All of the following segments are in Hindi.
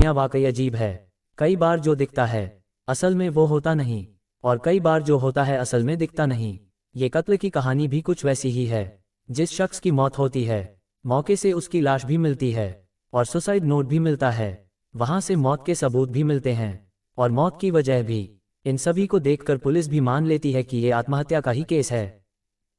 दुनिया वाकई अजीब है। कई बार जो दिखता है असल में वो होता नहीं, और कई बार जो होता है असल में दिखता नहीं। ये कत्ल की कहानी भी कुछ वैसी ही है। जिस शख्स की मौत होती है, मौके से उसकी लाश भी मिलती है और सुसाइड नोट भी मिलता है। वहां से मौत के सबूत भी मिलते हैं और मौत की वजह भी। इन सभी को देखकर पुलिस भी मान लेती है कि ये आत्महत्या का ही केस है।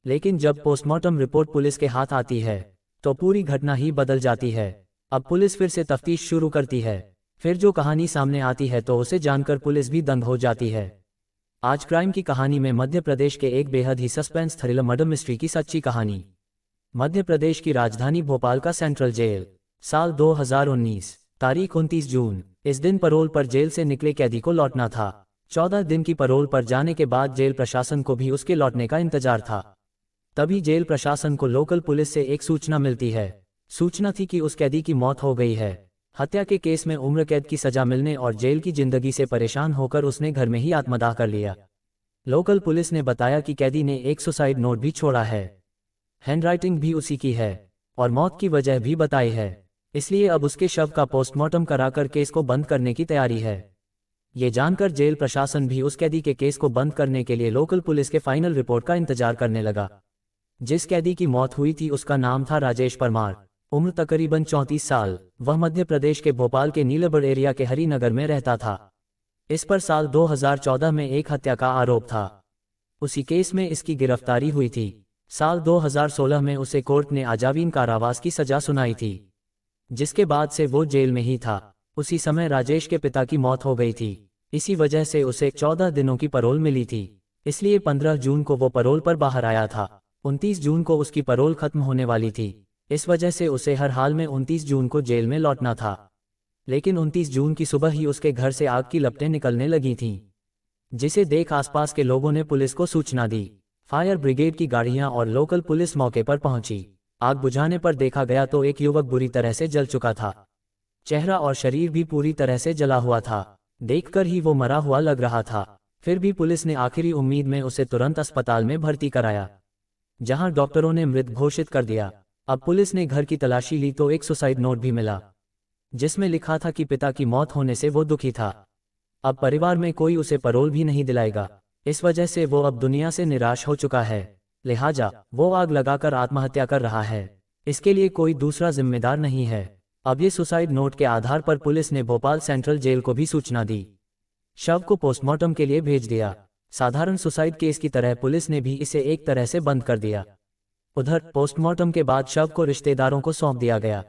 लेकिन जब पोस्टमार्टम रिपोर्ट पुलिस के हाथ आती है तो पूरी घटना ही बदल जाती है। अब पुलिस फिर से तफ्तीश शुरू करती है। फिर जो कहानी सामने आती है तो उसे जानकर पुलिस भी दंग हो जाती है। आज क्राइम की कहानी में मध्य प्रदेश के एक बेहद ही सस्पेंस थ्रिलर मर्डर मिस्ट्री की सच्ची कहानी। मध्य प्रदेश की राजधानी भोपाल का सेंट्रल जेल। साल 2019, तारीख 29 जून। इस दिन पैरोल पर जेल से निकले कैदी को लौटना था। 14 दिन की पैरोल पर जाने के बाद जेल प्रशासन को भी उसके लौटने का इंतजार था। तभी जेल प्रशासन को लोकल पुलिस से एक सूचना मिलती है। सूचना थी कि उस कैदी की मौत हो गई है। हत्या के केस में उम्र कैद की सजा मिलने और जेल की जिंदगी से परेशान होकर उसने घर में ही आत्मदाह कर लिया। लोकल पुलिस ने बताया कि कैदी ने एक सुसाइड नोट भी छोड़ा है। हैंडराइटिंग भी उसी की है और मौत की वजह भी बताई है। इसलिए अब उसके शव का पोस्टमार्टम कराकर केस को बंद करने की तैयारी है। ये जानकर जेल प्रशासन भी उस कैदी के केस को बंद करने के लिए लोकल पुलिस के फाइनल रिपोर्ट का इंतजार करने लगा। जिस कैदी की मौत हुई थी उसका नाम था राजेश परमार। उम्र तकरीबन 34 साल। वह मध्य प्रदेश के भोपाल के नीलबड़ एरिया के हरिनगर में रहता था। इस पर साल 2014 में एक हत्या का आरोप था। उसी केस में इसकी गिरफ्तारी हुई थी। साल 2016 में उसे कोर्ट ने आजीवन कारावास की सजा सुनाई थी, जिसके बाद से वो जेल में ही था। उसी समय राजेश के पिता की मौत हो गई थी। इसी वजह से उसे 14 दिनों की पैरोल मिली थी। इसलिए 15 जून को वो पैरोल पर बाहर आया था। 29 जून को उसकी पैरोल खत्म होने वाली थी। इस वजह से उसे हर हाल में 29 जून को जेल में लौटना था। लेकिन 29 जून की सुबह ही उसके घर से आग की लपटें निकलने लगी थीं, जिसे देख आसपास के लोगों ने पुलिस को सूचना दी। फायर ब्रिगेड की गाड़ियां और लोकल पुलिस मौके पर पहुंची। आग बुझाने पर देखा गया तो एक युवक बुरी तरह से जल चुका था। चेहरा और शरीर भी पूरी तरह से जला हुआ था। देखकर ही वो मरा हुआ लग रहा था। फिर भी पुलिस ने आखिरी उम्मीद में उसे तुरंत अस्पताल में भर्ती कराया, जहां डॉक्टरों ने मृत घोषित कर दिया। अब पुलिस ने घर की तलाशी ली तो एक सुसाइड नोट भी मिला, जिसमें लिखा था कि पिता की मौत होने से वो दुखी था। अब परिवार में कोई उसे पैरोल भी नहीं दिलाएगा। इस वजह से वो अब दुनिया से निराश हो चुका है। लिहाजा वो आग लगाकर आत्महत्या कर रहा है। इसके लिए कोई दूसरा जिम्मेदार नहीं है। अब ये सुसाइड नोट के आधार पर पुलिस ने भोपाल सेंट्रल जेल को भी सूचना दी। शव को पोस्टमार्टम के लिए भेज दिया। साधारण सुसाइड केस की तरह पुलिस ने भी इसे एक तरह से बंद कर दिया। उधर पोस्टमार्टम के बाद शव को रिश्तेदारों को सौंप दिया गया।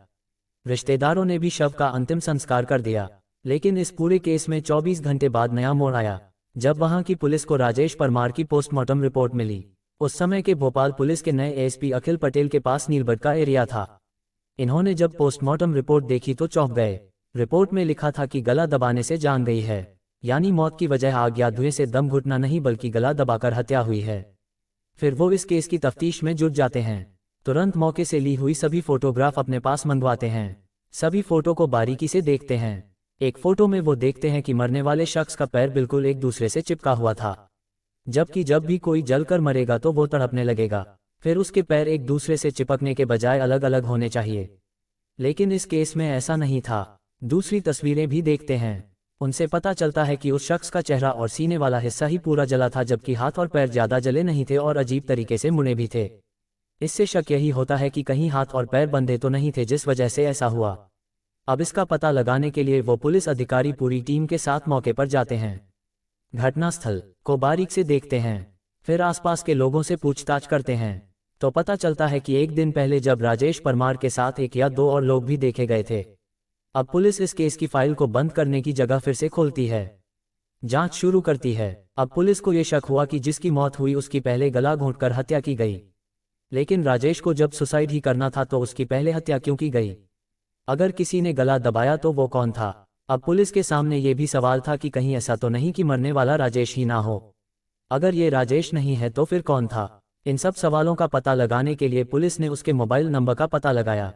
रिश्तेदारों ने भी शव का अंतिम संस्कार कर दिया। लेकिन इस पूरे केस में 24 घंटे बाद नया मोड़ आया, जब वहां की पुलिस को राजेश परमार की पोस्टमार्टम रिपोर्ट मिली। उस समय के भोपाल पुलिस के नए एसपी अखिल पटेल के पास नीलबड़ का एरिया था। इन्होंने जब पोस्टमार्टम रिपोर्ट देखी तो चौंक गए। रिपोर्ट में लिखा था कि गला दबाने से जान गई है, यानी मौत की वजह आग या धुएं से दम घुटना नहीं बल्कि गला दबाकर हत्या हुई है। फिर वो इस केस की तफ्तीश में जुट जाते हैं। तुरंत मौके से ली हुई सभी फोटोग्राफ अपने पास मंगवाते हैं। सभी फोटो को बारीकी से देखते हैं। एक फोटो में वो देखते हैं कि मरने वाले शख्स का पैर बिल्कुल एक दूसरे से चिपका हुआ था, जबकि जब भी कोई जलकर मरेगा तो वो तड़पने लगेगा। फिर उसके पैर एक दूसरे से चिपकने के बजाय अलग अलग होने चाहिए, लेकिन इस केस में ऐसा नहीं था। दूसरी तस्वीरें भी देखते हैं। उनसे पता चलता है कि उस शख्स का चेहरा और सीने वाला हिस्सा ही पूरा जला था, जबकि हाथ और पैर ज्यादा जले नहीं थे और अजीब तरीके से मुड़े भी थे। इससे शक यही होता है कि कहीं हाथ और पैर बंधे तो नहीं थे, जिस वजह से ऐसा हुआ। अब इसका पता लगाने के लिए वो पुलिस अधिकारी पूरी टीम के साथ मौके पर जाते हैं। घटनास्थल को बारीक से देखते हैं। फिर आसपास के लोगों से पूछताछ करते हैं तो पता चलता है कि एक दिन पहले जब राजेश परमार के साथ एक या दो और लोग भी देखे गए थे। अब पुलिस इस केस की फाइल को बंद करने की जगह फिर से खोलती है, जांच शुरू करती है। अब पुलिस को यह शक हुआ कि जिसकी मौत हुई उसकी पहले गला घोंटकर हत्या की गई, लेकिन राजेश को जब सुसाइड ही करना था तो उसकी पहले हत्या क्यों की गई? अगर किसी ने गला दबाया तो वो कौन था? अब पुलिस के सामने ये भी सवाल था कि कहीं ऐसा तो नहीं कि मरने वाला राजेश ही ना हो। अगर ये राजेश नहीं है तो फिर कौन था? इन सब सवालों का पता लगाने के लिए पुलिस ने उसके मोबाइल नंबर का पता लगाया।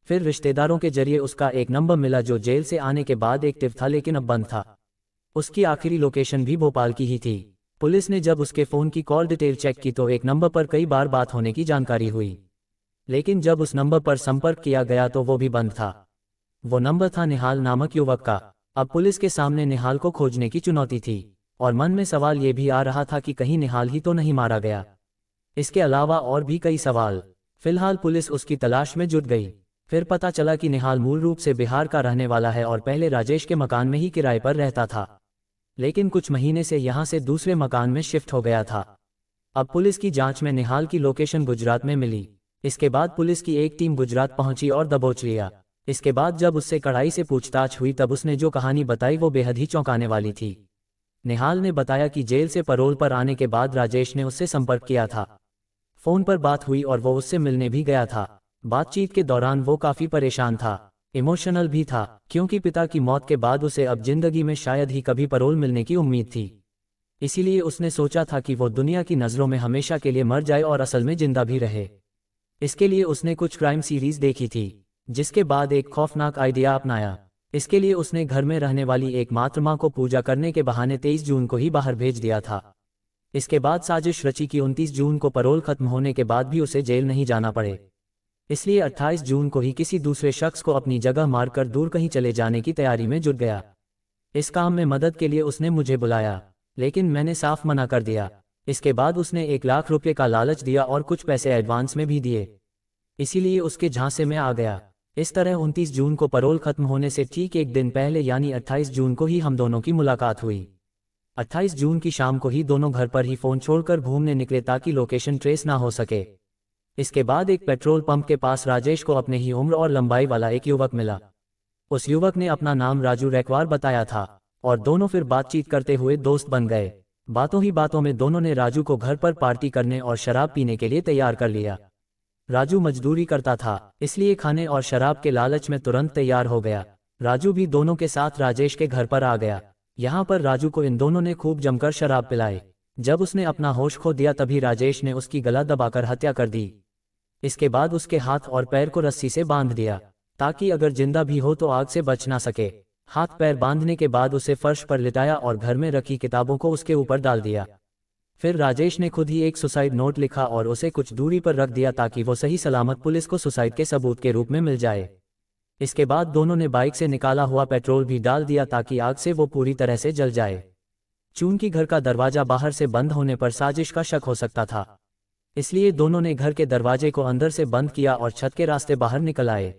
फिर रिश्तेदारों के जरिए उसका एक नंबर मिला जो जेल से आने के बाद एक्टिव था, लेकिन अब बंद था। उसकी आखिरी लोकेशन भी भोपाल की ही थी। पुलिस ने जब उसके फ़ोन की कॉल डिटेल चेक की तो एक नंबर पर कई बार बात होने की जानकारी हुई, लेकिन जब उस नंबर पर संपर्क किया गया तो वो भी बंद था। वो नंबर था निहाल नामक युवक का। अब पुलिस के सामने निहाल को खोजने की चुनौती थी, और मन में सवाल ये भी आ रहा था कि कहीं निहाल ही तो नहीं मारा गया। इसके अलावा और भी कई सवाल। फिलहाल पुलिस उसकी तलाश में जुट गई। फिर पता चला कि निहाल मूल रूप से बिहार का रहने वाला है और पहले राजेश के मकान में ही किराए पर रहता था, लेकिन कुछ महीने से यहाँ से दूसरे मकान में शिफ्ट हो गया था। अब पुलिस की जांच में निहाल की लोकेशन गुजरात में मिली। इसके बाद पुलिस की एक टीम गुजरात पहुंची और दबोच लिया। इसके बाद जब उससे कड़ाई से पूछताछ हुई तब उसने जो कहानी बताई वो बेहद ही चौंकाने वाली थी। निहाल ने बताया कि जेल से पैरोल पर आने के बाद राजेश ने उससे संपर्क किया था। फोन पर बात हुई और वो उससे मिलने भी गया था। बातचीत के दौरान वो काफी परेशान था, इमोशनल भी था, क्योंकि पिता की मौत के बाद उसे अब जिंदगी में शायद ही कभी पैरोल मिलने की उम्मीद थी। इसीलिए उसने सोचा था कि वो दुनिया की नज़रों में हमेशा के लिए मर जाए और असल में जिंदा भी रहे। इसके लिए उसने कुछ क्राइम सीरीज देखी थी, जिसके बाद एक खौफनाक आइडिया अपनाया। इसके लिए उसने घर में रहने वाली एकमात्र मां को पूजा करने के बहाने 23 जून को ही बाहर भेज दिया था। इसके बाद साजिश रची कि 29 जून को पैरोल खत्म होने के बाद भी उसे जेल नहीं जाना पड़े। इसलिए 28 जून को ही किसी दूसरे शख्स को अपनी जगह मारकर दूर कहीं चले जाने की तैयारी में जुट गया। इस काम में मदद के लिए उसने मुझे बुलाया, लेकिन मैंने साफ मना कर दिया। इसके बाद उसने 1 लाख रुपये का लालच दिया और कुछ पैसे एडवांस में भी दिए, इसीलिए उसके झांसे में आ गया। इस तरह 29 जून को पैरोल खत्म होने से ठीक एक दिन पहले यानी 28 जून को ही हम दोनों की मुलाकात हुई। 28 जून की शाम को ही दोनों घर पर ही फोन छोड़कर घूमने निकले ताकि लोकेशन ट्रेस ना हो सके। इसके बाद एक पेट्रोल पंप के पास राजेश को अपने ही उम्र और लंबाई वाला एक युवक मिला। उस युवक ने अपना नाम राजू रैकवार बताया था और दोनों फिर बातचीत करते हुए दोस्त बन गए। बातों ही बातों में दोनों ने राजू को घर पर पार्टी करने और शराब पीने के लिए तैयार कर लिया। राजू मजदूरी करता था, इसलिए खाने और शराब के लालच में तुरंत तैयार हो गया। राजू भी दोनों के साथ राजेश के घर पर आ गया। यहाँ पर राजू को इन दोनों ने खूब जमकर शराब पिलाई। जब उसने अपना होश खो दिया तभी राजेश ने उसकी गला दबाकर हत्या कर दी। इसके बाद उसके हाथ और पैर को रस्सी से बांध दिया ताकि अगर जिंदा भी हो तो आग से बच ना सके। हाथ पैर बांधने के बाद उसे फर्श पर लिटाया और घर में रखी किताबों को उसके ऊपर डाल दिया। फिर राजेश ने खुद ही एक सुसाइड नोट लिखा और उसे कुछ दूरी पर रख दिया ताकि वो सही सलामत पुलिस को सुसाइड के सबूत के रूप में मिल जाए। इसके बाद दोनों ने बाइक से निकाला हुआ पेट्रोल भी डाल दिया ताकि आग से वो पूरी तरह से जल जाए। चूंकि घर का दरवाजा बाहर से बंद होने पर साजिश का शक हो सकता था, इसलिए दोनों ने घर के दरवाजे को अंदर से बंद किया और छत के रास्ते बाहर निकल आए।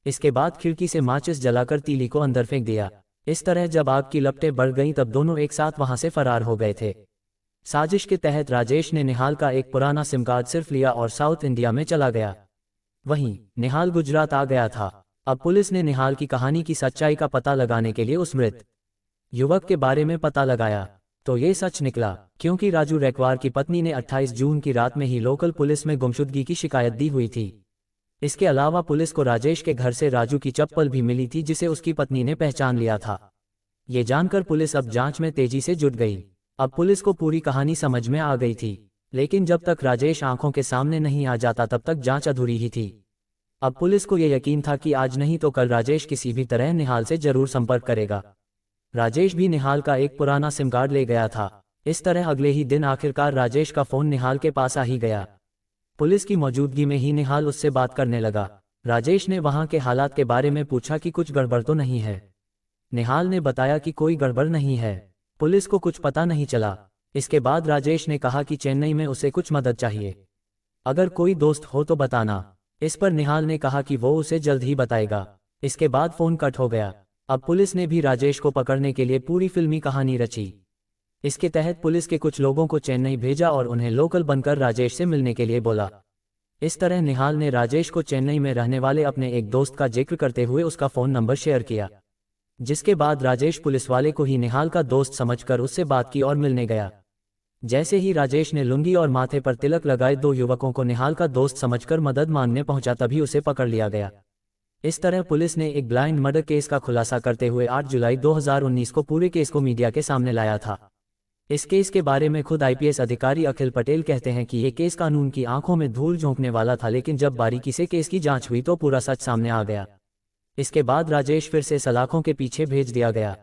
इसके बाद खिड़की से माचिस जलाकर तीली को अंदर फेंक दिया। इस तरह जब आग की लपटें बढ़ गईं तब दोनों एक साथ वहां से फरार हो गए थे। साजिश के तहत राजेश ने निहाल का एक पुराना सिम कार्ड सिर्फ लिया और साउथ इंडिया में चला गया। वहीं निहाल गुजरात आ गया था। अब पुलिस ने निहाल की कहानी की सच्चाई का पता लगाने के लिए उस मृत युवक के बारे में पता लगाया तो ये सच निकला, क्योंकि राजू रैकवार की पत्नी ने 28 जून की रात में ही लोकल पुलिस में गुमशुदगी की शिकायत दी हुई थी। इसके अलावा पुलिस को राजेश के घर से राजू की चप्पल भी मिली थी जिसे उसकी पत्नी ने पहचान लिया था। ये जानकर पुलिस अब जांच में तेजी से जुट गई। अब पुलिस को पूरी कहानी समझ में आ गई थी, लेकिन जब तक राजेश आंखों के सामने नहीं आ जाता तब तक जांच अधूरी ही थी। अब पुलिस को यह यकीन था कि आज नहीं तो कल राजेश किसी भी तरह निहाल से जरूर संपर्क करेगा। राजेश भी निहाल का एक पुराना सिम कार्ड ले गया था। इस तरह अगले ही दिन आखिरकार राजेश का फोन निहाल के पास आ ही गया। पुलिस की मौजूदगी में ही निहाल उससे बात करने लगा। राजेश ने वहां के हालात के बारे में पूछा कि कुछ गड़बड़ तो नहीं है। निहाल ने बताया कि कोई गड़बड़ नहीं है, पुलिस को कुछ पता नहीं चला। इसके बाद राजेश ने कहा कि चेन्नई में उसे कुछ मदद चाहिए, अगर कोई दोस्त हो तो बताना। इस पर निहाल ने कहा कि वो उसे जल्द ही बताएगा। इसके बाद फोन कट हो गया। अब पुलिस ने भी राजेश को पकड़ने के लिए पूरी फिल्मी कहानी रची। इसके तहत पुलिस के कुछ लोगों को चेन्नई भेजा और उन्हें लोकल बनकर राजेश से मिलने के लिए बोला। इस तरह निहाल ने राजेश को चेन्नई में रहने वाले अपने एक दोस्त का जिक्र करते हुए उसका फ़ोन नंबर शेयर किया, जिसके बाद राजेश पुलिस वाले को ही निहाल का दोस्त समझकर उससे बात की और मिलने गया। जैसे ही राजेश ने लुंगी और माथे पर तिलक लगाए दो युवकों को निहाल का दोस्त समझकर मदद मांगने पहुंचा तभी उसे पकड़ लिया गया। इस तरह पुलिस ने एक ब्लाइंड मर्डर केस का खुलासा करते हुए 8 जुलाई 2019 को पूरे केस को मीडिया के सामने लाया था। इस केस के बारे में खुद आईपीएस अधिकारी अखिल पटेल कहते हैं कि ये केस कानून की आंखों में धूल झोंकने वाला था, लेकिन जब बारीकी से केस की जांच हुई तो पूरा सच सामने आ गया। इसके बाद राजेश फिर से सलाखों के पीछे भेज दिया गया।